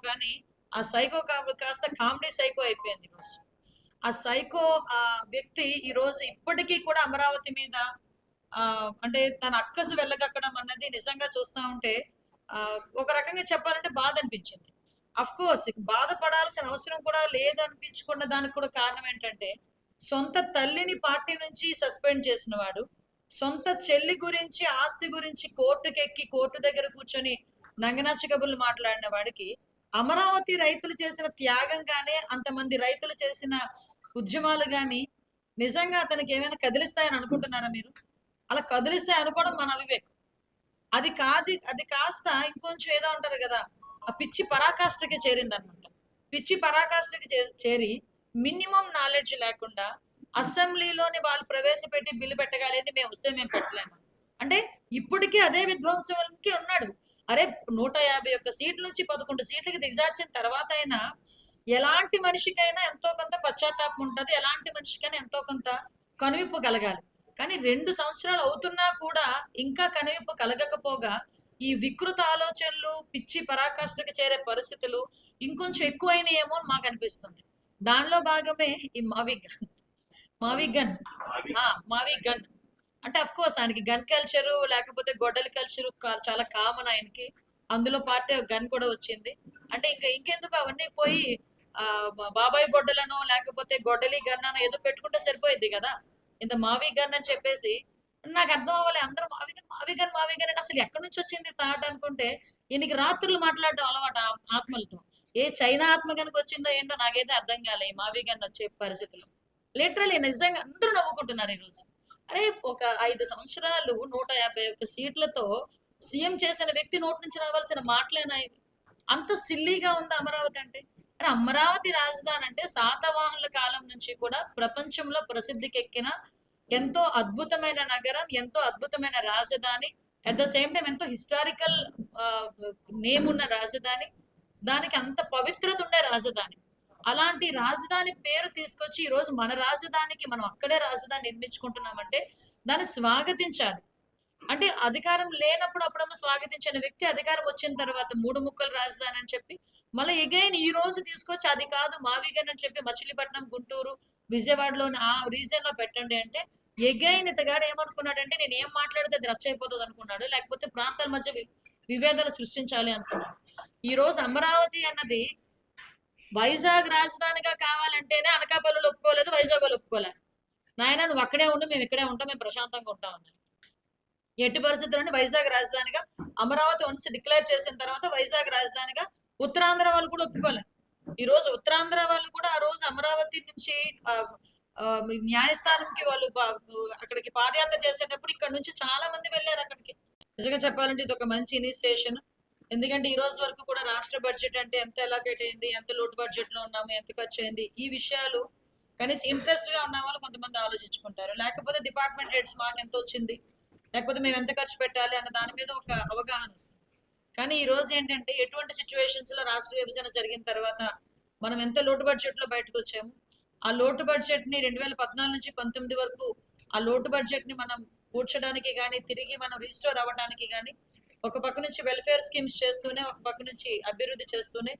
కానీ ఆ సైకో కాస్త కామెడీ సైకో అయిపోయింది ఈరోజు. ఆ సైకో ఆ వ్యక్తి ఈరోజు ఇప్పటికీ కూడా అమరావతి మీద అంటే తన అక్కసు వెళ్ళగక్కడం అన్నది నిజంగా చూస్తా ఉంటే ఒక రకంగా చెప్పాలంటే బాధ అనిపించింది. అఫ్ కోర్స్ బాధపడాల్సిన అవసరం కూడా లేదు అనిపించుకున్న దానికి కూడా కారణం ఏంటంటే సొంత తల్లిని పార్టీ నుంచి సస్పెండ్ చేసిన వాడు, సొంత చెల్లి గురించి ఆస్తి గురించి కోర్టుకెక్కి కోర్టు దగ్గర కూర్చొని నంగనాచి కబుర్లు మాట్లాడిన వాడికి అమరావతి రైతులు చేసిన త్యాగం గానే, అంతమంది రైతులు చేసిన ఉద్యమాలు గాని నిజంగా అతనికి ఏమైనా కదిలిస్తాయని అనుకుంటున్నారా మీరు? అలా కదిలిస్తాయి అనుకోవడం మన అవివేకం. అది కాస్త ఇంకొంచెం ఏదో అంటారు కదా, ఆ పిచ్చి పరాకాష్ఠకి చేరిందనమాట. పిచ్చి పరాకాష్ఠకి చేరి మినిమం నాలెడ్జ్ లేకుండా అసెంబ్లీలోని వాళ్ళు ప్రవేశపెట్టి బిల్లు పెట్టగలిగింది మేము వస్తే మేము పెట్టలేము అంటే ఇప్పటికీ అదే విధ్వంసంకి ఉన్నాడు. అరే 151 సీట్ల నుంచి 11 సీట్లకి దిగజార్చిన తర్వాత అయినా ఎలాంటి మనిషికైనా ఎంతో కొంత పశ్చాత్తాపం ఉంటది, ఎలాంటి మనిషికైనా ఎంతో కొంత కనువిప్పు కలగాలి. కానీ 2 సంవత్సరాలు అవుతున్నా కూడా ఇంకా కనువిప్పు కలగకపోగా ఈ వికృత ఆలోచనలు, పిచ్చి పరాకాష్ఠకి చేరే పరిస్థితులు ఇంకొంచెం ఎక్కువైనాయేమో అని మాకు అనిపిస్తుంది. దానిలో భాగమే ఈ మావి గన్ అంటే అఫ్ కోర్స్ ఆయనకి గన్ కల్చరు లేకపోతే గొడ్డల కల్చరు చాలా కామన్ ఆయనకి. అందులో పార్టీ గన్ కూడా వచ్చింది. అంటే ఇంకెందుకు అవన్నీ పోయి బాబాయ్ గొడ్డలను లేకపోతే గొడ్డలి గన్ అని ఏదో పెట్టుకుంటే సరిపోయింది కదా. ఇంత మావి గన్ అని చెప్పేసి నాకు అర్థం అవ్వాలి. అందరూ మావి గన్ అంటే అసలు ఎక్కడి నుంచి వచ్చింది థాట్ అనుకుంటే ఈయనకి రాత్రులు మాట్లాడడం అలవాటు ఆత్మలతో. ఏ చైనా ఆత్మ గనుక వచ్చిందో ఏంటో నాకైతే అర్థం కాలే ఈ మావి గన్ వచ్చే పరిస్థితులు. లిటరలీ నిజంగా అందరూ నవ్వుకుంటున్నారు ఈరోజు. అరే ఒక 5 సంవత్సరాలు 151 సీట్లతో సీఎం చేసిన వ్యక్తి నోటి నుంచి రావాల్సిన మాటలేనా ఇవి? అంత సిల్లీగా ఉంది అమరావతి అంటే. అమరావతి రాజధాని అంటే శాతవాహనుల కాలం నుంచి కూడా ప్రపంచంలో ప్రసిద్ధికెక్కిన ఎంతో అద్భుతమైన నగరం, ఎంతో అద్భుతమైన రాజధాని, అట్ ద సేమ్ టైం ఎంతో హిస్టారికల్ నేమ్ ఉన్న రాజధాని, దానికి అంత పవిత్రత ఉండే రాజధాని. అలాంటి రాజధాని పేరు తీసుకొచ్చి ఈ రోజు మన రాజధానికి మనం అక్కడే రాజధాని నిర్మించుకుంటున్నామంటే దాన్ని స్వాగతించాలి. అంటే అధికారం లేనప్పుడు అప్పుడమ్మ స్వాగతించిన వ్యక్తి అధికారం వచ్చిన తర్వాత 3 ముక్కలు రాజధాని అని చెప్పి మళ్ళీ ఎగైన్ ఈ రోజు తీసుకొచ్చి అది కాదు మావిగన్ అని చెప్పి మచిలీపట్నం, గుంటూరు, విజయవాడలోని ఆ రీజన్ లో పెట్టండి అంటే ఎగైన్ ఇతగాడు ఏమనుకున్నాడంటే నేను ఏం మాట్లాడితే అది రచ్చ అయిపోతుంది అనుకున్నాడు, లేకపోతే ప్రాంతాల మధ్య విభేదాలు సృష్టించాలి అనుకున్నాడు. ఈ రోజు అమరావతి అన్నది వైజాగ్ రాజధానిగా కావాలంటేనే అనకాపల్లిలో ఒప్పుకోలేదు, వైజాగ్ వాళ్ళు ఒప్పుకోలేదు. నాయన నువ్వు అక్కడే ఉండు, మేము ఇక్కడే ఉంటాం, మేము ప్రశాంతంగా ఉంటాం అన్నారు. ఎట్టి పరిస్థితుల్లోనే వైజాగ్ రాజధానిగా అమరావతి వన్స్ డిక్లేర్ చేసిన తర్వాత వైజాగ్ రాజధానిగా ఉత్తరాంధ్ర వాళ్ళు కూడా ఒప్పుకోలేదు. ఈ రోజు ఉత్తరాంధ్ర వాళ్ళు కూడా ఆ రోజు అమరావతి నుంచి న్యాయస్థానంకి వాళ్ళు అక్కడికి పాదయాత్ర చేసేటప్పుడు ఇక్కడ నుంచి చాలా మంది వెళ్ళారు అక్కడికి. నిజంగా చెప్పాలంటే ఇది ఒక మంచి ఇనిషియేషన్. ఎందుకంటే ఈ రోజు వరకు కూడా రాష్ట్ర బడ్జెట్ అంటే ఎంత ఎలాకేట్ అయింది, ఎంత లోటు బడ్జెట్ లో ఉన్నాము, ఎంత ఖర్చు అయింది, ఈ విషయాలు కనీసం ఇంట్రెస్ట్ గా ఉన్న వాళ్ళు కొంతమంది ఆలోచించుకుంటారు. లేకపోతే డిపార్ట్మెంట్ హెడ్స్ మాకు ఎంత వచ్చింది, లేకపోతే మేము ఎంత ఖర్చు పెట్టాలి అన్న దాని మీద ఒక అవగాహన వస్తుంది. కానీ ఈ రోజు ఏంటంటే ఎటువంటి సిచ్యువేషన్స్ లో రాష్ట్ర విభజన జరిగిన తర్వాత మనం ఎంత లోటు బడ్జెట్ లో బయటకు వచ్చాము, ఆ లోటు బడ్జెట్ ని 2014 నుంచి 19 వరకు ఆ లోటు బడ్జెట్ ని మనం కూర్చడానికి కానీ తిరిగి మనం రీస్టోర్ అవ్వడానికి కానీ ఒక పక్క నుంచి వెల్ఫేర్ స్కీమ్స్ చేస్తూనే, ఒక పక్క నుంచి అభివృద్ధి చేస్తూనే,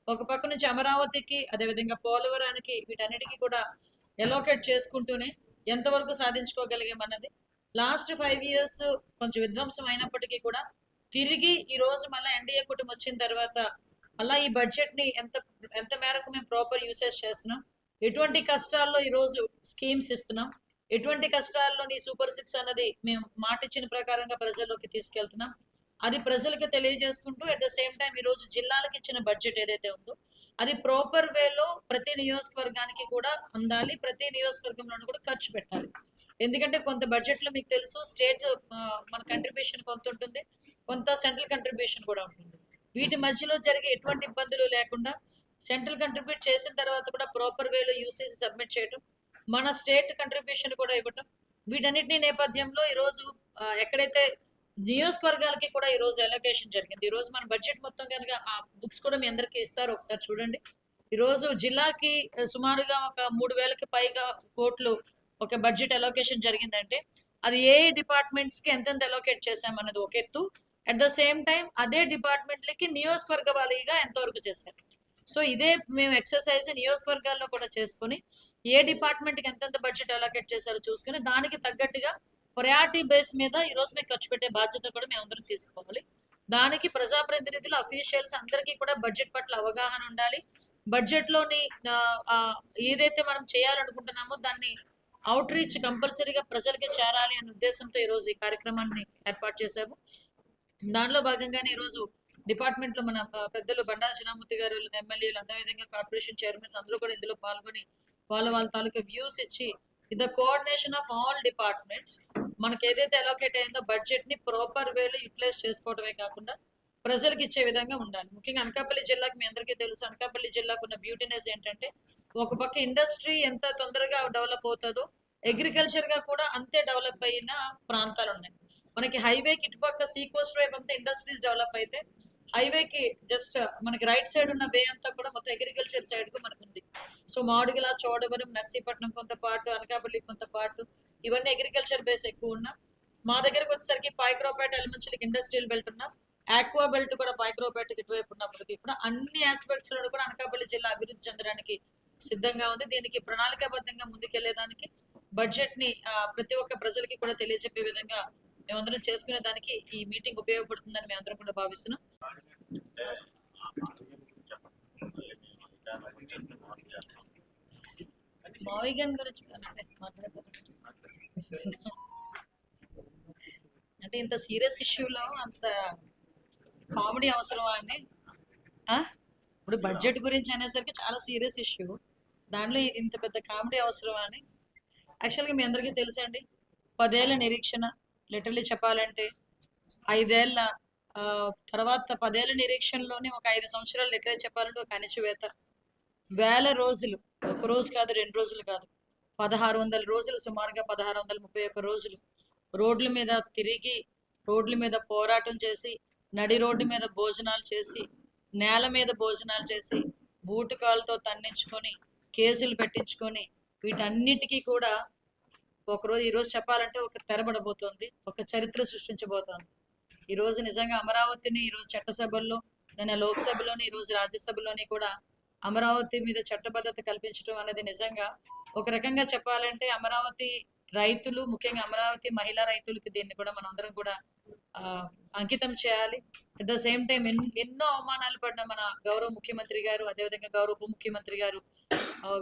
ఒక పక్క నుంచి అమరావతికి అదేవిధంగా పోలవరానికి వీటన్నిటికీ కూడా ఎలోకేట్ చేసుకుంటూనే ఎంతవరకు సాధించుకోగలిగామన్నది లాస్ట్ 5 years కొంచెం విధ్వంసం అయినప్పటికీ కూడా తిరిగి ఈ రోజు మళ్ళీ ఎన్డీఏ కుటుంబం వచ్చిన తర్వాత మళ్ళీ ఈ బడ్జెట్ ని ఎంత మేరకు మేము ప్రాపర్ యూసేజ్ చేస్తున్నాం, ఎటువంటి కష్టాల్లో ఈ రోజు స్కీమ్స్ ఇస్తున్నాం, ఎటువంటి కష్టాల్లో నీ సూపర్ 6 అన్నది మేము మాట ఇచ్చిన ప్రకారంగా ప్రజల్లోకి తీసుకెళ్తున్నాం, అది ప్రజలకు తెలియజేసుకుంటూ అట్ ద సేమ్ టైం ఈ రోజు జిల్లాలకు ఇచ్చిన బడ్జెట్ ఏదైతే ఉందో అది ప్రాపర్ వేలో ప్రతి నియోజకవర్గానికి కూడా అందాలి, ప్రతి నియోజకవర్గంలో కూడా ఖర్చు పెట్టాలి. ఎందుకంటే కొంత బడ్జెట్ లో మీకు తెలుసు స్టేట్ మన కంట్రిబ్యూషన్ కొంత ఉంటుంది, కొంత సెంట్రల్ కంట్రిబ్యూషన్ కూడా ఉంటుంది. వీటి మధ్యలో జరిగే ఎటువంటి ఇబ్బందులు లేకుండా సెంట్రల్ కంట్రిబ్యూట్ చేసిన తర్వాత కూడా ప్రాపర్ వేలో యూసేజ్ సబ్మిట్ చేయడం, మన స్టేట్ కంట్రిబ్యూషన్ కూడా ఇవ్వటం, వీటన్నిటిని నేపథ్యంలో ఈరోజు ఎక్కడైతే నియోజకవర్గాలకి కూడా ఈ రోజు అలొకేషన్ జరిగింది. ఈ రోజు మన బడ్జెట్ మొత్తం కనుక ఆ బుక్స్ కూడా మీ అందరికీ ఇస్తారు, ఒకసారి చూడండి. ఈ రోజు జిల్లాకి సుమారుగా ఒక 3,000కి పైగా కోట్లు ఒక బడ్జెట్ అలొకేషన్ జరిగిందంటే అది ఏ డిపార్ట్మెంట్స్ కి ఎంతెంత అలొకేట్ చేశామన్నది ఒక ఎత్తు, అట్ ద సేమ్ టైం అదే డిపార్ట్మెంట్లకి నియోజకవర్గ వారీగా ఎంతవరకు చేశారు. సో ఇదే మేము ఎక్సర్సైజ్ నియోజకవర్గాల్లో కూడా చేసుకొని ఏ డిపార్ట్మెంట్కి ఎంతెంత బడ్జెట్ అలొకేట్ చేశారో చూసుకుని దానికి తగ్గట్టుగా ప్రయారిటీ బేస్ మీద ఈరోజు మేము ఖర్చు పెట్టే బాధ్యత కూడా మేము అందరం తీసుకోవాలి. దానికి ప్రజాప్రతినిధులు అఫీషియల్స్ అందరికీ కూడా బడ్జెట్ పట్ల అవగాహన ఉండాలి. బడ్జెట్లోని ఏదైతే మనం చేయాలనుకుంటున్నామో దాన్ని అవుట్ రీచ్ కంపల్సరీగా ప్రజలకి చేరాలి అనే ఉద్దేశంతో ఈరోజు ఈ కార్యక్రమాన్ని ఏర్పాటు చేశాము. దానిలో భాగంగానే ఈరోజు డిపార్ట్మెంట్ లో మన పెద్దలు బండా చిన్నామూర్తి గారు, ఎమ్మెల్యేలు, అదేవిధంగా కార్పొరేషన్ చైర్మన్స్ అందరూ కూడా ఇందులో పాల్గొని వాళ్ళ తాలూకా వ్యూస్ ఇచ్చి the coordination of all departments మనకి ఏదైతే అలొకేట్ అయిందో బడ్జెట్ ని ప్రాపర్ వేలో యూటిలైజ్ చేసుకోవడమే కాకుండా ప్రజలకు ఇచ్చే విధంగా ఉండాలి. ముఖ్యంగా అనకాపల్లి జిల్లాకి మీ అందరికీ తెలుసు, అనకాపల్లి జిల్లాకు ఉన్న బ్యూటీనెస్ ఏంటంటే ఒక పక్క ఇండస్ట్రీ ఎంత తొందరగా డెవలప్ అవుతుందో అగ్రికల్చర్ గా కూడా అంతే డెవలప్ అయిన ప్రాంతాలు ఉన్నాయి. మనకి హైవేకి ఇటుపక్క సీ కోస్ట్ వైపు అంతా ఇండస్ట్రీస్ డెవలప్ అయితే హైవేకి జస్ట్ మనకి రైట్ సైడ్ ఉన్న వే అంతా కూడా మొత్తం అగ్రికల్చర్ సైడ్ కు మనకు ఉంది. సో మాడుగుల, చోడవరం, నర్సీపట్నం కొంత పాటు, అనకాపల్లి కొంత పాటు ఇవన్నీ అగ్రికల్చర్ బేస్ ఎక్కువ ఉన్నా మా దగ్గరకు వచ్చేసరికి పైక్రోపేట, ఎలిమంచిలికి ఇండస్ట్రియల్ బెల్ట్ ఉన్నా, ఆక్వా బెల్ట్ కూడా పైక్రోపేటకి ఇటువైపు ఉన్నప్పటికీ కూడా అన్ని ఆస్పెక్ట్స్ లో కూడా అనకాపల్లి జిల్లా అభివృద్ధి చెందడానికి సిద్ధంగా ఉంది. దీనికి ప్రణాళికాబద్ధంగా ముందుకెళ్లేదానికి బడ్జెట్ ని ప్రతి ఒక్క ప్రజలకి కూడా తెలియజెప్పే విధంగా మేమందరం చేసుకునే దానికి ఈ మీటింగ్ ఉపయోగపడుతుందని మేము అందరం కూడా భావిస్తున్నాం. మావిగన్ గురించి అంటే ఇంత సీరియస్ ఇష్యూలో అంత కామెడీ అవసరమా అండి? ఇప్పుడు బడ్జెట్ గురించి అనేసరికి చాలా సీరియస్ ఇష్యూ, దాంట్లో ఇంత పెద్ద కామెడీ అవసరమా అని. యాక్చువల్గా మీ అందరికీ తెలుసండి, 10 ఏళ్ల నిరీక్షణ, లిటరలీ చెప్పాలంటే 5 ఏళ్ల తర్వాత 10 ఏళ్ల నిరీక్షణలోనే ఒక 5 సంవత్సరాలు లిటరలీ చెప్పాలంటే ఒక అణిచివేత. వేల రోజులు, ఒక రోజు కాదు, 2 రోజులు కాదు, 1600 రోజులు, సుమారుగా 1631 రోజులు రోడ్ల మీద తిరిగి, రోడ్ల మీద పోరాటం చేసి, నడి రోడ్డు మీద భోజనాలు చేసి, నేల మీద భోజనాలు చేసి, బూటకాలతో తన్నించుకొని, కేసులు పెట్టించుకొని, వీటన్నిటికీ కూడా ఒకరోజు ఈరోజు చెప్పాలంటే ఒక తెరబడబోతోంది, ఒక చరిత్ర సృష్టించబోతోంది. ఈరోజు నిజంగా అమరావతిని ఈరోజు చట్టసభల్లో, నిన్న లోక్సభలోని, ఈరోజు రాజ్యసభలోని కూడా అమరావతి మీద చట్టబద్ధత కల్పించడం అనేది నిజంగా ఒక రకంగా చెప్పాలంటే అమరావతి రైతులు, ముఖ్యంగా అమరావతి మహిళా రైతులకి దీన్ని కూడా మనం అందరం కూడా అంకితం చేయాలి. అట్ ద సేమ్ టైం ఎన్నో అవమానాలు పడిన మన గౌరవ ముఖ్యమంత్రి గారు, అదేవిధంగా గౌరవ ఉప ముఖ్యమంత్రి గారు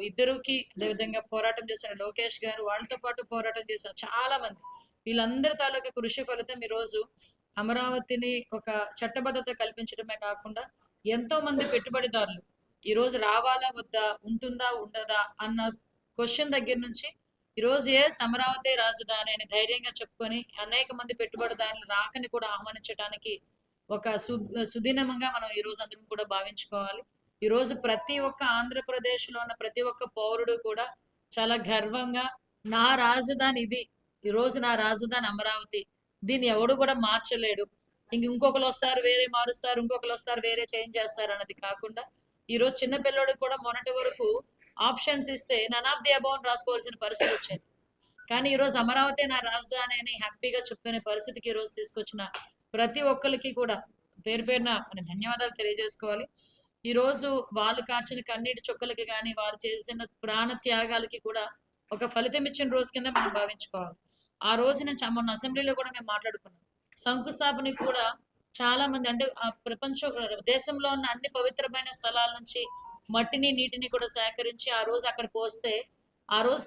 ఇద్దరుకి, అదేవిధంగా పోరాటం చేసిన లోకేష్ గారు, వాళ్ళతో పాటు పోరాటం చేసిన చాలా మంది, వీళ్ళందరి తాలూకా కృషి ఫలితం ఈరోజు అమరావతిని ఒక చట్టబద్ధత కల్పించడమే కాకుండా ఎంతో మంది పెట్టుబడిదారులు ఈరోజు రావాలా వద్దా, ఉంటుందా ఉండదా అన్న క్వశ్చన్ దగ్గర నుంచి ఈరోజు అమరావతి రాజధాని అని ధైర్యంగా చెప్పుకొని అనేక మంది పెట్టుబడిదారులు రాకని కూడా ఆహ్వానించడానికి ఒక సుదినంగా మనం ఈ రోజు అందరం కూడా భావించుకోవాలి. ఈ రోజు ప్రతి ఒక్క ఆంధ్రప్రదేశ్ లో ఉన్న ప్రతి ఒక్క పౌరుడు కూడా చాలా గర్వంగా నా రాజధాని ఇది, ఈ రోజు నా రాజధాని అమరావతి, దీన్ని ఎవడు కూడా మార్చలేడు, ఇంకొకరు వస్తారు వేరే మారుస్తారు, ఇంకొకరు వస్తారు వేరే చేంజ్ చేస్తారు అన్నది కాకుండా ఈ రోజు చిన్న పిల్లడికి కూడా మొన్నటి వరకు ఆప్షన్స్ ఇస్తే నన్ ఆఫ్ ది అబౌవ్ రాసుకోవాల్సిన పరిస్థితి వచ్చేది. కానీ ఈరోజు అమరావతి నా రాజధాని అని హ్యాపీగా చెప్పుకునే పరిస్థితికి ఈరోజు తీసుకొచ్చిన ప్రతి ఒక్కరికి కూడా పేరు పేరున ధన్యవాదాలు తెలియజేసుకోవాలి. ఈరోజు వాళ్ళు కార్చిన కన్నీటి చుక్కలకి కానీ, వారు చేసిన ప్రాణ త్యాగాలకి కూడా ఒక ఫలితం ఇచ్చిన రోజు కింద మనం భావించుకోవాలి. ఆ రోజు నుంచి మొన్న అసెంబ్లీలో కూడా మేము మాట్లాడుకున్నాం, శంకుస్థాపనకి కూడా చాలా మంది, అంటే ఆ దేశంలో ఉన్న అన్ని పవిత్రమైన స్థలాల నుంచి మట్టిని, నీటిని కూడా సేకరించి ఆ రోజు అక్కడ పోస్తే ఆ రోజు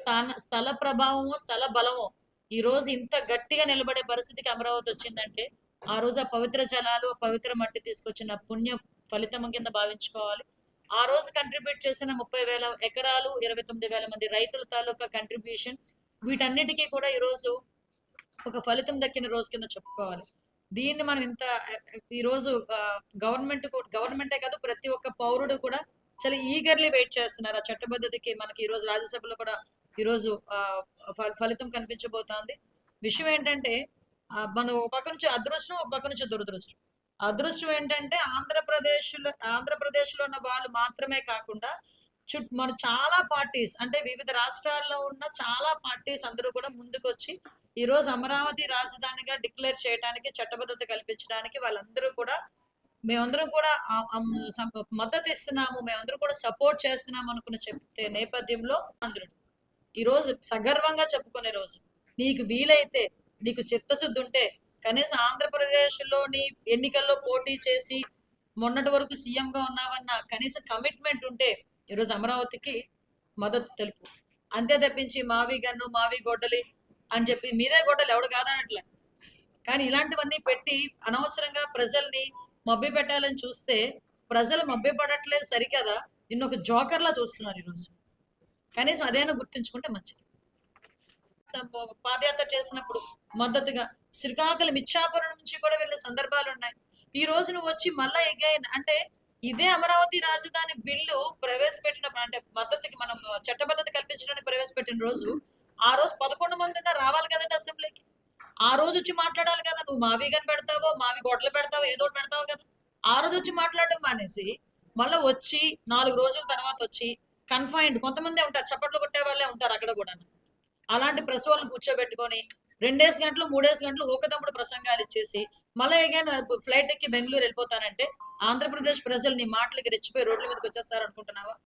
స్థల ప్రభావము, స్థల బలము ఈ రోజు ఇంత గట్టిగా నిలబడే పరిస్థితికి అమరావతి వచ్చిందంటే ఆ రోజు ఆ పవిత్ర జలాలు, పవిత్ర మట్టి తీసుకొచ్చిన పుణ్య ఫలితం కింద భావించుకోవాలి. ఆ రోజు కంట్రిబ్యూట్ చేసిన 30,000 ఎకరాలు, 29,000 మంది రైతుల తాలూకా కంట్రిబ్యూషన్, వీటన్నిటికీ కూడా ఈరోజు ఒక ఫలితం దక్కిన రోజు కింద చెప్పుకోవాలి. దీన్ని మనం ఇంత ఈరోజు గవర్నమెంటే కాదు, ప్రతి ఒక్క పౌరుడు కూడా చాలా ఈగర్లీ వెయిట్ చేస్తున్నారు ఆ చట్టబద్ధతకి. మనకి ఈరోజు రాజ్యసభలో కూడా ఈరోజు ఫలితం కనిపించబోతోంది. విషయం ఏంటంటే మనం ఒక పక్క నుంచి అదృష్టం, ఒక పక్క నుంచి దురదృష్టం. అదృష్టం ఏంటంటే ఆంధ్రప్రదేశ్ లో ఉన్న వాళ్ళు మాత్రమే కాకుండా మన చాలా పార్టీస్, అంటే వివిధ రాష్ట్రాల్లో ఉన్న చాలా పార్టీస్ అందరూ కూడా ముందుకొచ్చి ఈ రోజు అమరావతి రాజధానిగా డిక్లేర్ చేయడానికి చట్టబద్ధత కల్పించడానికి వాళ్ళందరూ కూడా మేమందరం కూడా మద్దతు ఇస్తున్నాము, మేమందరం కూడా సపోర్ట్ చేస్తున్నాము అనుకున్న చెప్తే నేపథ్యంలో అందరూ ఈ రోజు సగర్వంగా చెప్పుకునే రోజు. నీకు వీలైతే, నీకు చిత్తశుద్ధి ఉంటే కనీసం ఆంధ్రప్రదేశ్ లోని ఎన్నికల్లో పోటీ చేసి మొన్నటి వరకు సీఎం గా ఉన్నావన్న కనీసం కమిట్మెంట్ ఉంటే ఈరోజు అమరావతికి మద్దతు తెలుపు. అంతే తప్పించి మావి గన్ను మావి గొడ్డలి అని చెప్పి మీదే గొడ్డలి ఎవడు కాదనట్లే. కానీ ఇలాంటివన్నీ పెట్టి అనవసరంగా ప్రజల్ని మభ్య పెట్టాలని చూస్తే ప్రజలు మభ్య పడట్లేదు సరికదా, నిన్ను ఒక జోకర్లా చూస్తున్నారు ఈరోజు. కనీసం అదేనా గుర్తుంచుకుంటే మంచిది. పాదయాత్ర చేసినప్పుడు మద్దతుగా శ్రీకాకుళం ఇచ్చాపురం నుంచి కూడా వెళ్ళే సందర్భాలు ఉన్నాయి. ఈ రోజు నువ్వు వచ్చి మళ్ళా ఎగైన్ అంటే ఇదే అమరావతి రాజధాని బిల్లు ప్రవేశపెట్టినప్పుడు అంటే మద్దతుకి మనం చట్టబద్ధత కల్పించడానికి ప్రవేశపెట్టిన రోజు ఆ రోజు 11 మంది ఉన్నా రావాలి కదండి అసెంబ్లీకి. ఆ రోజు వచ్చి మాట్లాడాలి కదా. నువ్వు మావి గని పెడతావో మావి గొడ్డలు పెడతావో ఏదో పెడతావు కదా. ఆ రోజు వచ్చి మాట్లాడడం మానేసి మళ్ళీ వచ్చి 4 రోజుల తర్వాత వచ్చి కన్ఫైన్డ్ కొంతమంది ఉంటారు, చప్పట్లు కొట్టే వాళ్ళే ఉంటారు అక్కడ కూడా. అలాంటి ప్రెస్ వాళ్ళని కూర్చోబెట్టుకొని 2 గంటలు 3 గంటలు ఊకదమ్ముడు ప్రసంగాలు ఇచ్చేసి మళ్ళీ అగైన్ ఫ్లైట్ ఎక్కి బెంగళూరు వెళ్ళిపోతానంటే ఆంధ్రప్రదేశ్ ప్రజలు నీ మాటలకి రెచ్చిపోయి రోడ్ల మీదకి వచ్చేస్తారు అనుకుంటున్నావా?